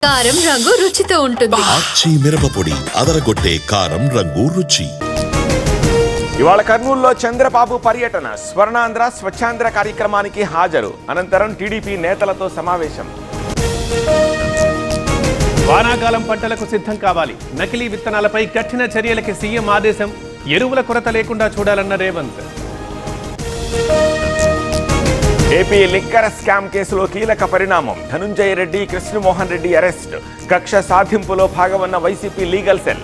కారం రంగు రుచితో ఉంటుంది. ఆచి మిరపపొడి అదరగొట్టే కారం రంగు రుచి. ఇవాళ కర్నూలులో చంద్రబాబు పర్యటన, స్వర్ణాంధ్ర స్వచ్ఛాంధ్ర కార్యక్రమానికి హాజరు. అనంతరం టీడీపీ నేతలతో సమావేశం. వానాకాలం పంటలకు సిద్ధం కావాలి. నకిలీ విత్తనాలపై కఠిన చర్యలకి సీఎం ఆదేశం. ఎరువుల కొరత లేకుండా చూడాలన్న రేవంత్. ఏపీ లిక్కర్ స్కామ్ కేసులో కీలక పరిణామం. ధనుంజయ రెడ్డి, కృష్ణమోహన్ రెడ్డి అరెస్ట్. కక్ష సాధింపులో భాగమన్న వైసీపీ లీగల్ సెల్.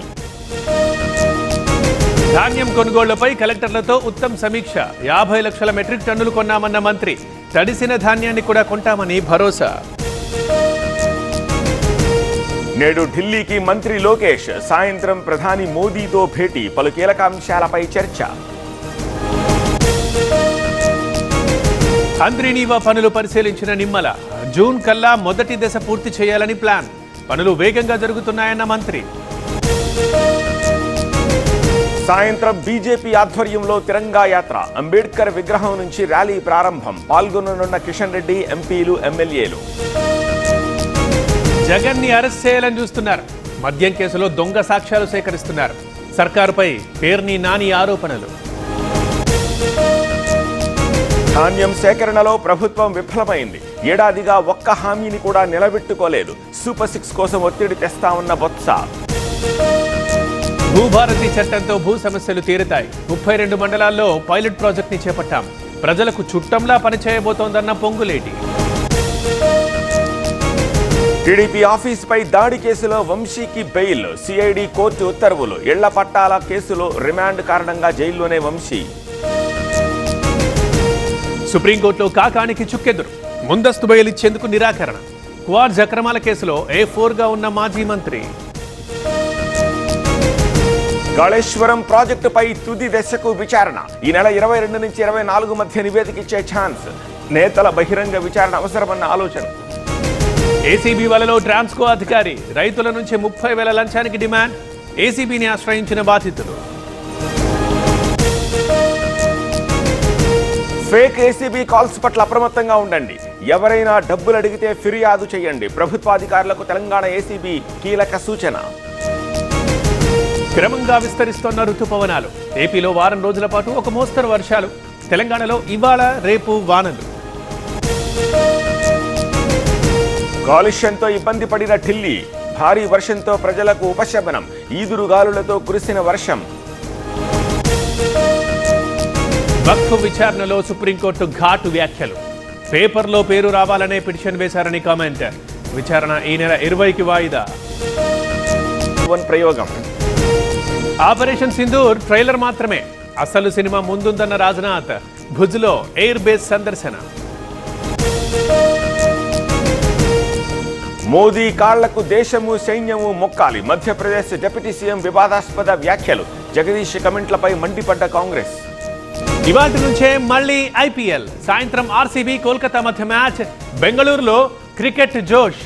ధాన్యం కొనుగోళ్లపై కలెక్టర్లతో ఉత్తమ్ సమీక్ష. 50 లక్షల మెట్రిక్ టన్నులు కొన్నామన్న మంత్రి. తడిసిన ధాన్యాన్ని కూడా కొంటామని భరోసా. నేడు ఢిల్లీకి మంత్రి లోకేష్. సాయంత్రం ప్రధాని మోదీతో భేటీ. పలు కీలక అంశాలపై చర్చ. హంద్రీనీవా పనులు పరిశీలించిన నిమ్మల. జూన్ కల్లా మొదటి దశ పూర్తి చేయాలని ప్లాన్. పనులు వేగంగా జరుగుతున్నాయన్న మంత్రి. సాయంత్రం బీజేపీ ఆధ్వర్యంలో తిరంగా యాత్ర. అంబేద్కర్ విగ్రహం నుంచి ర్యాలీ ప్రారంభం. పాల్గొననున్న కిషన్ రెడ్డి, ఎంపీలు, ఎమ్మెల్యేలు. జగన్ ని అరెస్ట్ చేయాలని చూస్తున్నారు. మద్యం కేసులో దొంగ సాక్ష్యాలు సేకరిస్తున్నారు. సర్కారుపై పేర్ని నాని ఆరోపణలు. ధాన్యం సేకరణలో ప్రభుత్వం విఫలమైంది. ఏడాదిగా ఒక్క హామీని కూడా నిలబెట్టుకోలేదు. సూపర్ 6 కోసం ఒత్తిడి తెస్తామన్న బొత్స. భూభారతి చట్టంతో భూ సమస్యలు తీరుతాయి. 32 మండలాల్లో పైలట్ ప్రాజెక్ట్ ని చేపట్టాం. ప్రజలకు చుట్టంలా పనిచేయబోతోందన్న పొంగులేటి. టీడీపీ ఆఫీసుపై దాడి కేసులో వంశీకి బెయిల్. సిఐడి కోర్టు ఉత్తర్వులు. ఇళ్ల పట్టాల కేసులో రిమాండ్ కారణంగా జైల్లోనే వంశీ. సుప్రీంకోర్టులో కాకానికి చుక్కెదురు. ముందస్తు బెయిల్ ఇచ్చేందుకు నిరాకరణ. క్వాడ్స్ అక్రమాల కేసులో A4గా ఉన్న మాజీ మంత్రి. కాళేశ్వరం ప్రాజెక్టుపై తుది దశకు విచారణ. ఈ నెల 22 నుంచి 24 మధ్య నివేదిక ఇచ్చే ఛాన్స్. నేతల బహిరంగ విచారణ అవసరమన్న ఆలోచన. ఏసీబీ వలలో ట్రాన్స్కో అధికారి. రైతుల నుంచి 30,000 లంచానికి డిమాండ్. ఏసీబీని ఆశ్రయించిన బాధితులు. ఫేక్ ఏసీబీ కాల్స్ పట్ల అప్రమత్తంగా ఉండండి. ఎవరైనా డబ్బులు అడిగితే ఫిర్యాదు చేయండి. ప్రభుత్వాధికారులకు తెలంగాణ ఏసీబీ కీలక సూచన. క్రమంగా విస్తరిస్తోన్న రుతుపవనాలు. ఏపీలో వారం రోజుల పాటు ఒక మోస్తరు వర్షాలు. తెలంగాణలో ఇవాళ రేపు వానలు. కాలుష్యంతో ఇబ్బంది పడిన ఢిల్లీ. భారీ వర్షంతో ప్రజలకు ఉపశమనం. ఈదురుగాలులతో కురిసిన వర్షం. వక్ఫ్ విచారణలో సుప్రీంకోర్టు ఘాటు వ్యాఖ్యలు. పేపర్లో పేరు రావాలనే పిటిషన్ వేశారని కామెంట్. విచారణ ఈ నెల 20కి వాయిదా. ప్రయోగం. ఆపరేషన్ సింధూర్ ట్రైలర్ మాత్రమే. అసలు సినిమా ముందుందన్న రాజ్నాథ్. భుజ్లో ఎయిర్ బేస్ సందర్శన. మోదీ కాళ్లకు దేశము సైన్యము మొక్కాలి. మధ్యప్రదేశ్ డిప్యూటీ సీఎం వివాదాస్పద వ్యాఖ్యలు. జగదీష్ కమెంట్లపై మండిపడ్డ కాంగ్రెస్. ఇవాటి నుంచే మళ్ళీ ఐపీఎల్. సాయంత్రం ఆర్సీబీ కోల్కతా మధ్య మ్యాచ్. బెంగళూరులో క్రికెట్ జోష్.